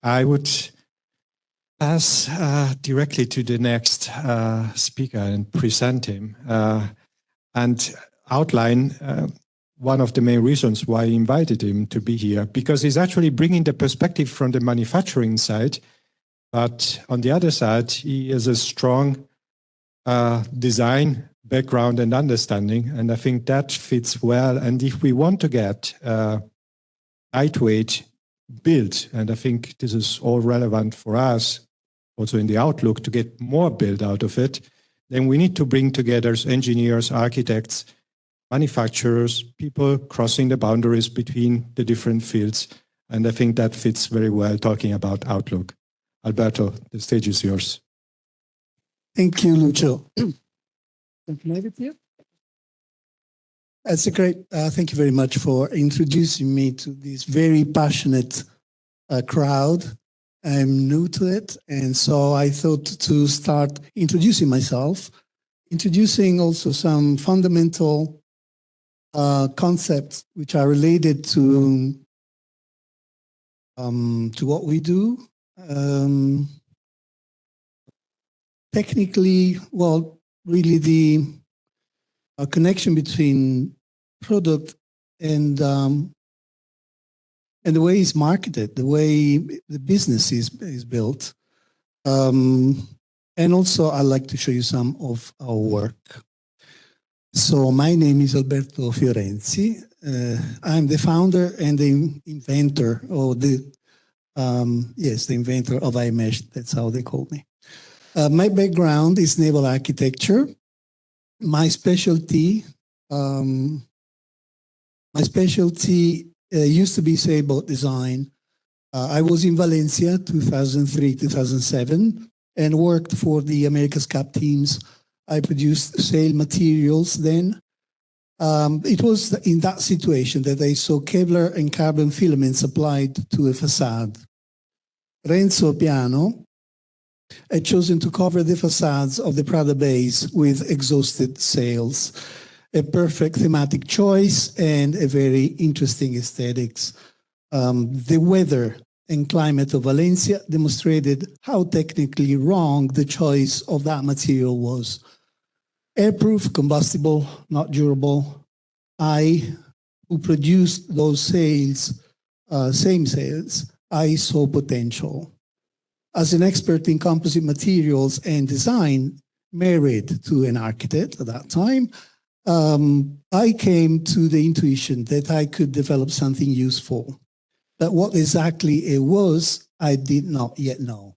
I would pass directly to the next speaker and present him and outline one of the main reasons why I invited him to be here, because he's actually bringing the perspective from the manufacturing side, but on the other side, he has a strong design background and understanding, and I think that fits well. And if we want to get lightweight build, and I think this is all relevant for us, also in the outlook, to get more build out of it, then we need to bring together engineers, architects, manufacturers, people crossing the boundaries between the different fields. And I think that fits very well talking about outlook. Alberto, the stage is yours. Thank you, Lucio. Can I have it here? That's a great, thank you very much for introducing me to this very passionate crowd. I'm new to it, and so I thought to start introducing myself, introducing also some fundamental concepts which are related to what we do. Technically, well, really the connection between product and the way it's marketed, the way the business is built. And also I'd like to show you some of our work. So my name is Alberto Fiorenzi. I'm the founder and the inventor of the inventor of iMesh. That's how they call me. My background is naval architecture. My specialty used to be sailboat design. I was in Valencia 2003-2007 and worked for the America's Cup teams. I produced sail materials then. It was in that situation that I saw Kevlar and carbon filaments applied to a facade. Renzo Piano had chosen to cover the facades of the Prada base with exhausted sails. A perfect thematic choice and a very interesting aesthetics. The weather and climate of Valencia demonstrated how technically wrong the choice of that material was. Airproof, combustible, not durable. I, who produced those sails, same sails, I saw potential. As an expert in composite materials and design, married to an architect at that time, I came to the intuition that I could develop something useful. But what exactly it was, I did not yet know.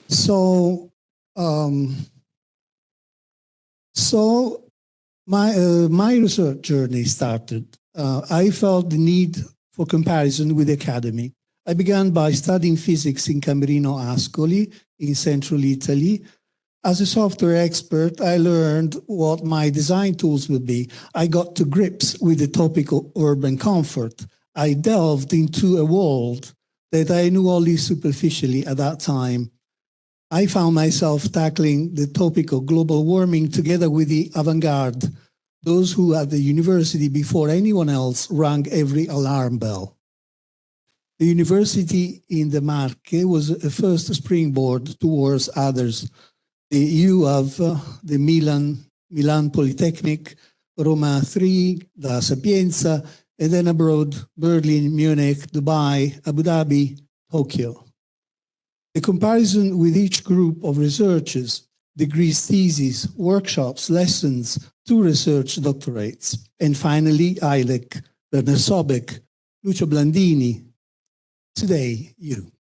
So my research journey started. I felt the need for comparison with the academy. I began by studying physics in Camerino Ascoli in central Italy. As a software expert, I learned what my design tools would be. I got to grips with the topic of urban comfort. I delved into a world that I knew only superficially at that time. I found myself tackling the topic of global warming together with the avant-garde, those who at the university before anyone else rang every alarm bell. The university in the Marche was a first springboard towards others. You have the Milan Polytechnic, Roma 3, La Sapienza, and then abroad, Berlin, Munich, Dubai, Abu Dhabi, Tokyo. The comparison with each group of researchers, degrees, theses, workshops, lessons, 2 research doctorates, and finally ILEK, Werner Sobek, Lucio Blandini, today you.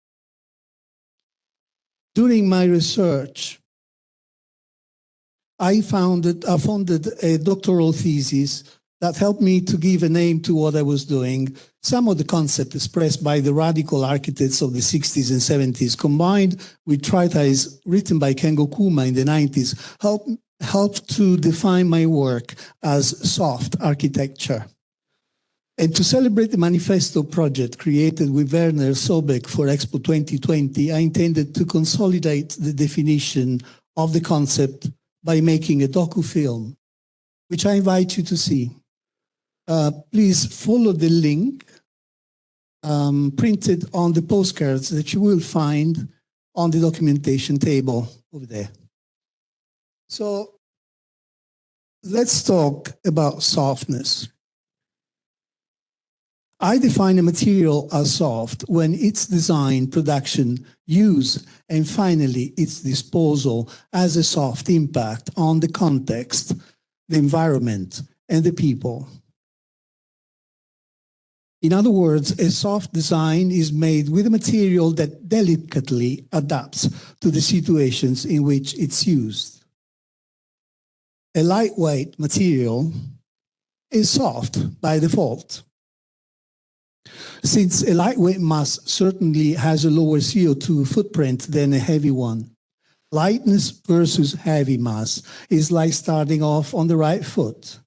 During my research, I funded a doctoral thesis that helped me to give a name to what I was doing. Some of the concepts expressed by the radical architects of the 60s and 70s, combined with treatises written by Kengo Kuma in the 90s, helped to define my work as soft architecture. And to celebrate the manifesto project created with Werner Sobek for Expo 2020, I intended to consolidate the definition of the concept by making a docu-film, which I invite you to see. Please follow the link printed on the postcards that you will find on the documentation table over there. So let's talk about softness. I define a material as soft when its design, production, use, and finally its disposal has a soft impact on the context, the environment, and the people. In other words, a soft design is made with a material that delicately adapts to the situations in which it's used. A lightweight material is soft by default. Since a lightweight mass certainly has a lower CO2 footprint than a heavy one, lightness versus heavy mass is like starting off on the right foot.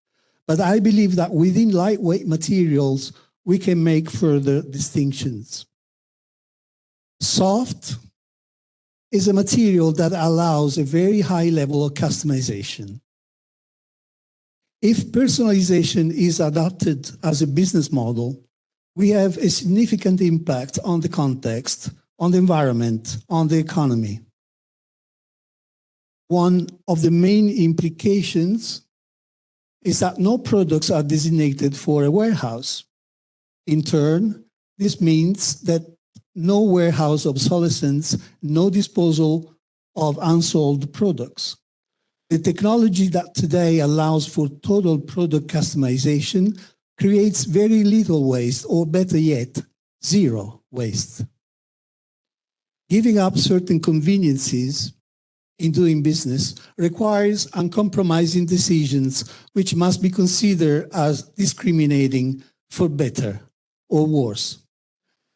But I believe that within lightweight materials, we can make further distinctions. Soft is a material that allows a very high level of customization. If personalization is adopted as a business model, we have a significant impact on the context, on the environment, on the economy. One of the main implications is that no products are designated for a warehouse. In turn, this means that no warehouse obsolescence, no disposal of unsold products. The technology that today allows for total product customization creates very little waste, or better yet, zero waste. Giving up certain conveniences in doing business requires uncompromising decisions which must be considered as discriminating for better or worse.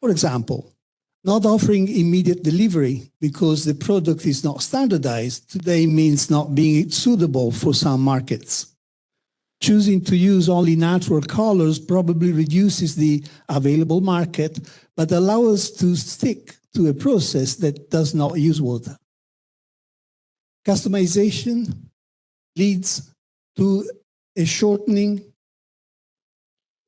For example, not offering immediate delivery because the product is not standardized today means not being suitable for some markets. Choosing to use only natural colors probably reduces the available market, but allows us to stick to a process that does not use water. Customization leads to a shortening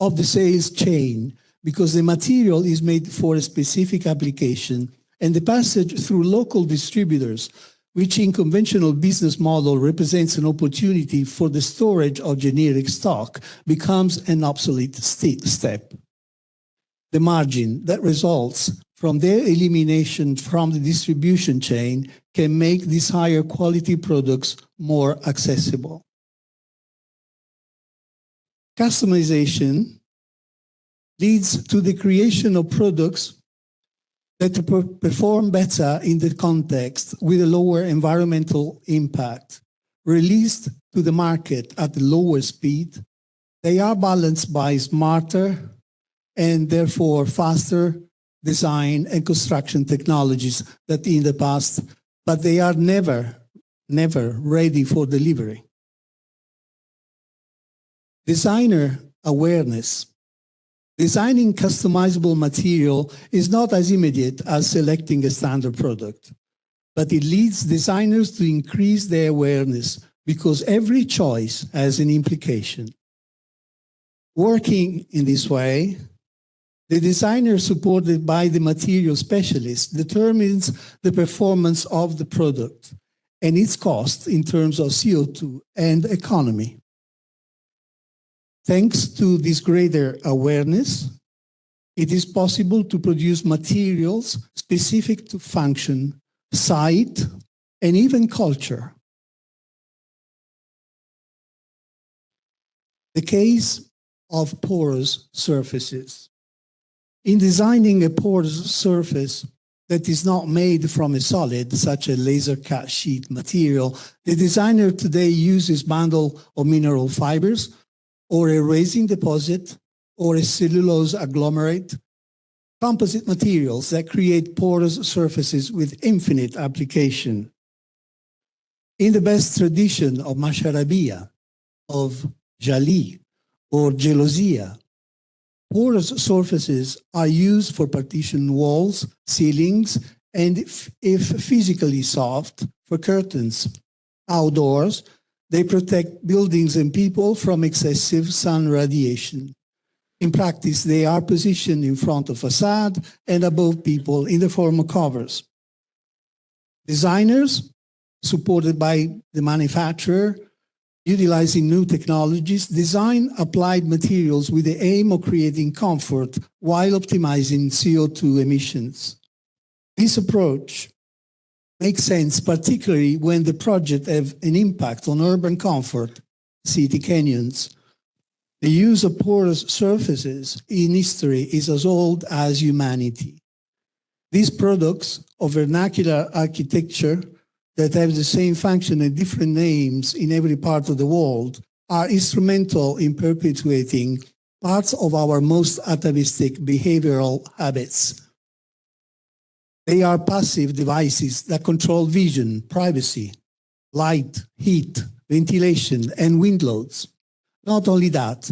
of the sales chain because the material is made for a specific application, and the passage through local distributors, which in conventional business model represents an opportunity for the storage of generic stock, becomes an obsolete step. The margin that results from their elimination from the distribution chain can make these higher quality products more accessible. Customization leads to the creation of products that perform better in the context with a lower environmental impact, released to the market at a lower speed. They are balanced by smarter and therefore faster design and construction technologies that in the past, but they are never ready for delivery. Designer awareness. Designing customizable material is not as immediate as selecting a standard product, but it leads designers to increase their awareness because every choice has an implication. Working in this way, the designer supported by the material specialist determines the performance of the product and its cost in terms of CO2 and economy. Thanks to this greater awareness, it is possible to produce materials specific to function, site, and even culture. The case of porous surfaces. In designing a porous surface that is not made from a solid, such a laser cut sheet material, the designer today uses bundle of mineral fibers, or a resin deposit, or a cellulose agglomerate, composite materials that create porous surfaces with infinite application. In the best tradition of Masharabia, of Jali, or Gelosia, porous surfaces are used for partition walls, ceilings, and if physically soft, for curtains. Outdoors, they protect buildings and people from excessive sun radiation. In practice, they are positioned in front of facade and above people in the form of covers. Designers, supported by the manufacturer, utilizing new technologies, design applied materials with the aim of creating comfort while optimizing CO2 emissions. This approach makes sense, particularly when the project has an impact on urban comfort, city canyons. The use of porous surfaces in history is as old as humanity. These products of vernacular architecture that have the same function and different names in every part of the world are instrumental in perpetuating parts of our most atavistic behavioral habits. They are passive devices that control vision, privacy, light, heat, ventilation, and wind loads. Not only that,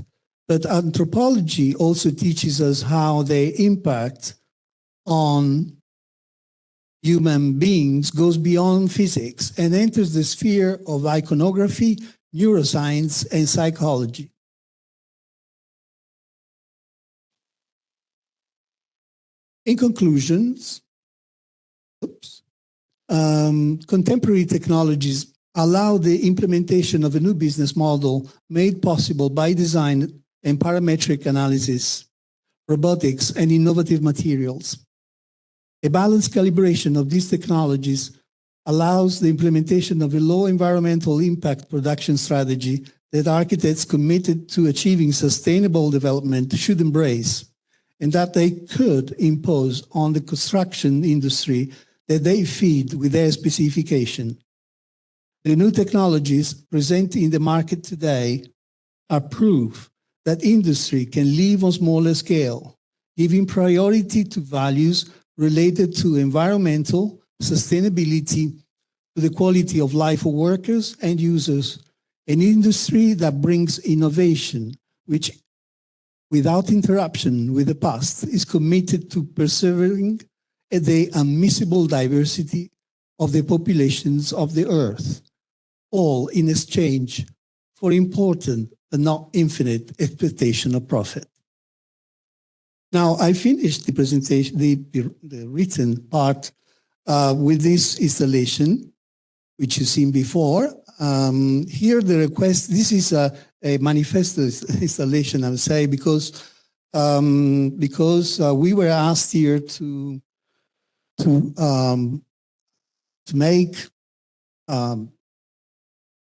but anthropology also teaches us how they impact on human beings, goes beyond physics and enters the sphere of iconography, neuroscience, and psychology. In conclusions, contemporary technologies allow the implementation of a new business model made possible by design and parametric analysis, robotics, and innovative materials. A balanced calibration of these technologies allows the implementation of a low environmental impact production strategy that architects committed to achieving sustainable development should embrace, and that they could impose on the construction industry that they feed with their specification. The new technologies present in the market today are proof that industry can live on smaller scale, giving priority to values related to environmental sustainability, to the quality of life of workers and users, an industry that brings innovation, which without interruption with the past is committed to persevering the unmissable diversity of the populations of the earth, all in exchange for important and not infinite expectation of profit. Now, I finished the presentation, the written part with this installation, which you've seen before. Here, the request, this is a manifesto installation, I would say, because we were asked here to make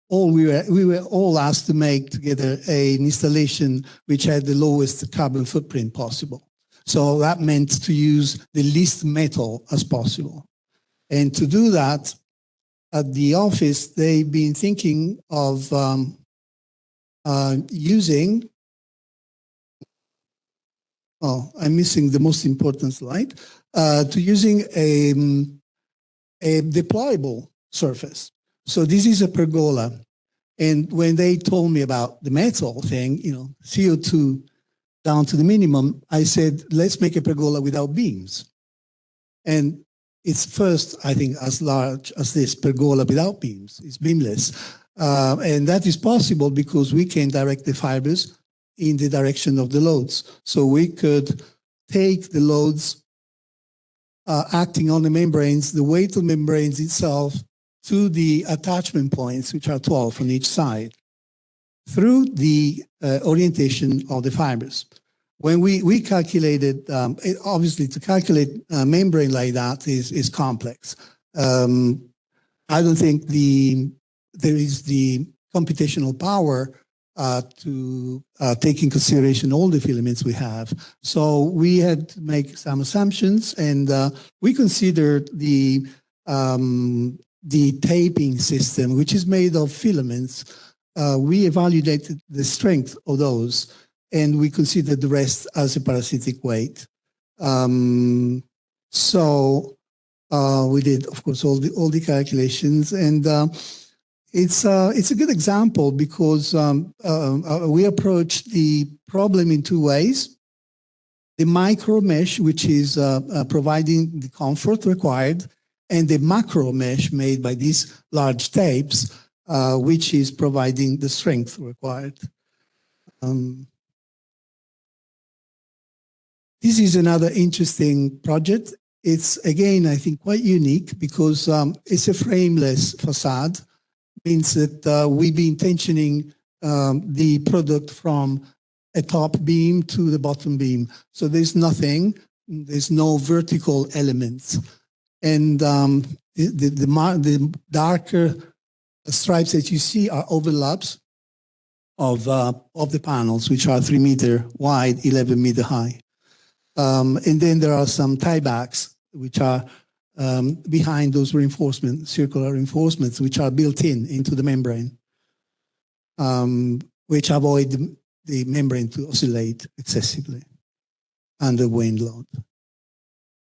we were all asked to make together an installation which had the lowest carbon footprint possible. So that meant to use the least metal as possible. And to do that, at the office, they've been thinking of using, oh, I'm missing the most important slide, to using a deployable surface. So this is a pergola. And when they told me about the metal thing, you know, CO2 down to the minimum, I said, let's make a pergola without beams. And it's first, I think, as large as this pergola without beams. It's beamless. And that is possible because we can direct the fibers in the direction of the loads. So we could take the loads acting on the membranes, the weight of the membranes itself, to the attachment points, which are 12 on each side, through the orientation of the fibers. When we calculated, obviously to calculate a membrane like that is complex. I don't think there is the computational power to take in consideration all the filaments we have. So we had to make some assumptions, and we considered the taping system, which is made of filaments. We evaluated the strength of those, and we considered the rest as a parasitic weight. So we did, of course, all the calculations, and it's a good example because we approached the problem in two ways. The micro mesh, which is providing the comfort required, and the macro mesh made by these large tapes, which is providing the strength required. This is another interesting project. It's, again, I think quite unique because it's a frameless facade. Means that we've been tensioning the product from a top beam to the bottom beam. So there's nothing, there's no vertical elements. And the darker stripes that you see are overlaps of the panels, which are 3 meter wide, 11 meter high. And then there are some tiebacks, which are behind those reinforcements, circular reinforcements, which are built into the membrane, which avoid the membrane to oscillate excessively under wind load.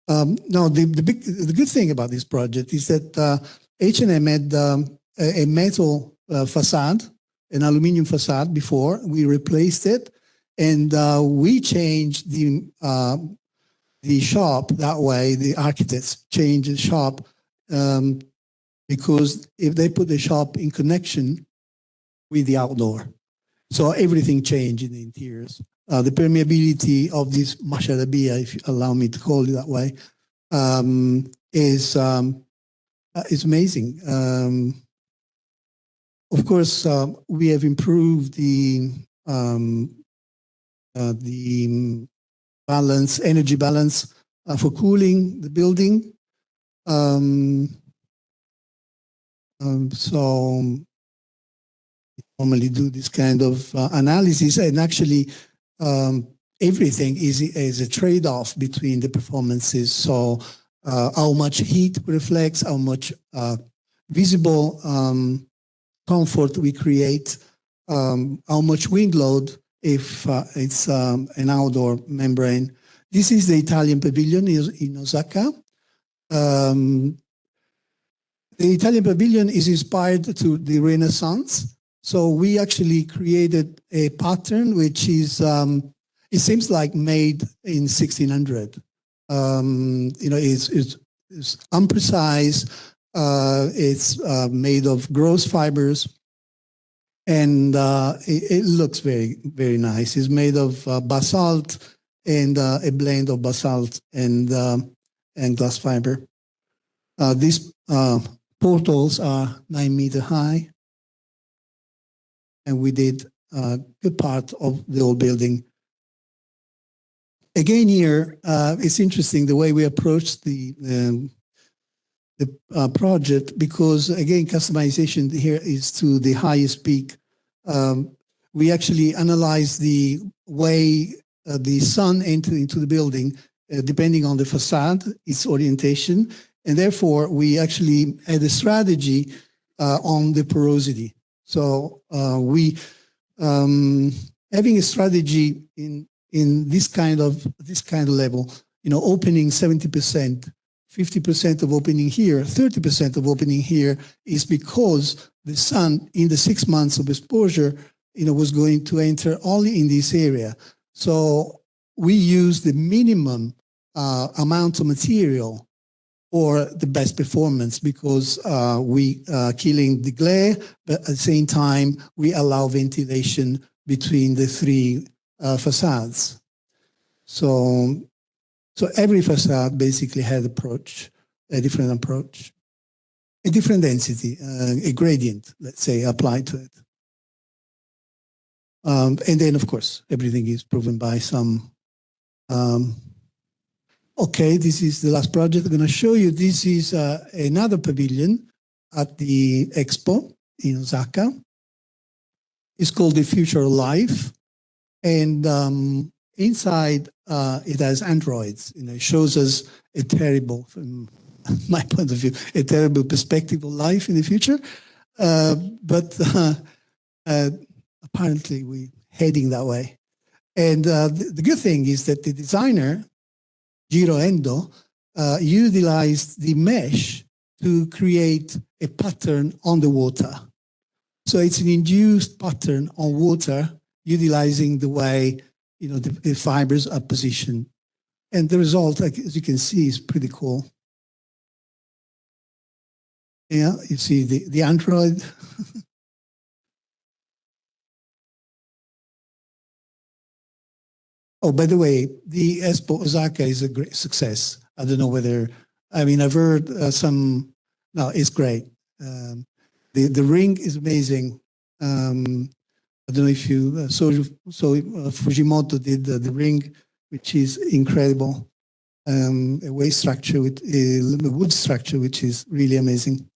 Now, the good thing about this project is that H&M had a metal facade, an aluminum facade before. We replaced it, and we changed the shop that way. The architects changed the shop because if they put the shop in connection with the outdoor, so everything changed in the interiors. The permeability of this masharabia, if you allow me to call it that way, is amazing. Of course, we have improved the balance, energy balance for cooling the building. So normally do this kind of analysis, and actually everything is a trade-off between the performances. So how much heat reflects, how much visible comfort we create, how much wind load if it's an outdoor membrane. This is the Italian pavilion in Osaka. The Italian pavilion is inspired to the Renaissance. So we actually created a pattern which is, it seems like made in 1600. It's imprecise. It's made of gross fibers, and it looks very, very nice. It's made of basalt and a blend of basalt and glass fiber. These portals are 9 meter high, and we did a good part of the old building. Again, here it's interesting the way we approached the project, because again, customization here is to the highest peak. We actually analyzed the way the sun entered into the building, depending on the facade, its orientation, and therefore we actually had a strategy on the porosity. So we having a strategy in this kind of level, opening 70%. 50% of opening here, 30% of opening here is because the sun in the 6 months of exposure, was going to enter only in this area. So we use the minimum amount of material for the best performance, because we killing the glare, but at the same time, we allow ventilation between the three facades. So every facade basically had a different approach, a different density, a gradient, let's say, applied to it. And then, of course, everything is proven by some. Okay, this is the last project I'm going to show you. This is another pavilion at the Expo in Osaka. It's called The Future of Life. And inside, it has androids. It shows us a terrible, from my point of view, a terrible perspective of life in the future. But apparently, we're heading that way. And the good thing is that the designer, Jiro Endo, utilized the mesh to create a pattern on the water. So it's an induced pattern on water, utilizing the way the fibers are positioned. And the result, as you can see, is pretty cool. Yeah, you see the android. Oh, by the way, the Expo Osaka is a great success. I don't know whether, I mean, I've heard no, it's great. The ring is amazing. I don't know if you saw Fujimoto did the ring, which is incredible. A way structure with a wood structure, which is really amazing.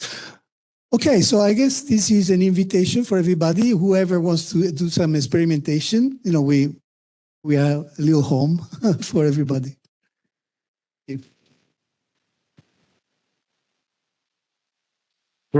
Okay, so I guess this is an invitation for everybody. Whoever wants to do some experimentation, you know, we are a little home for everybody.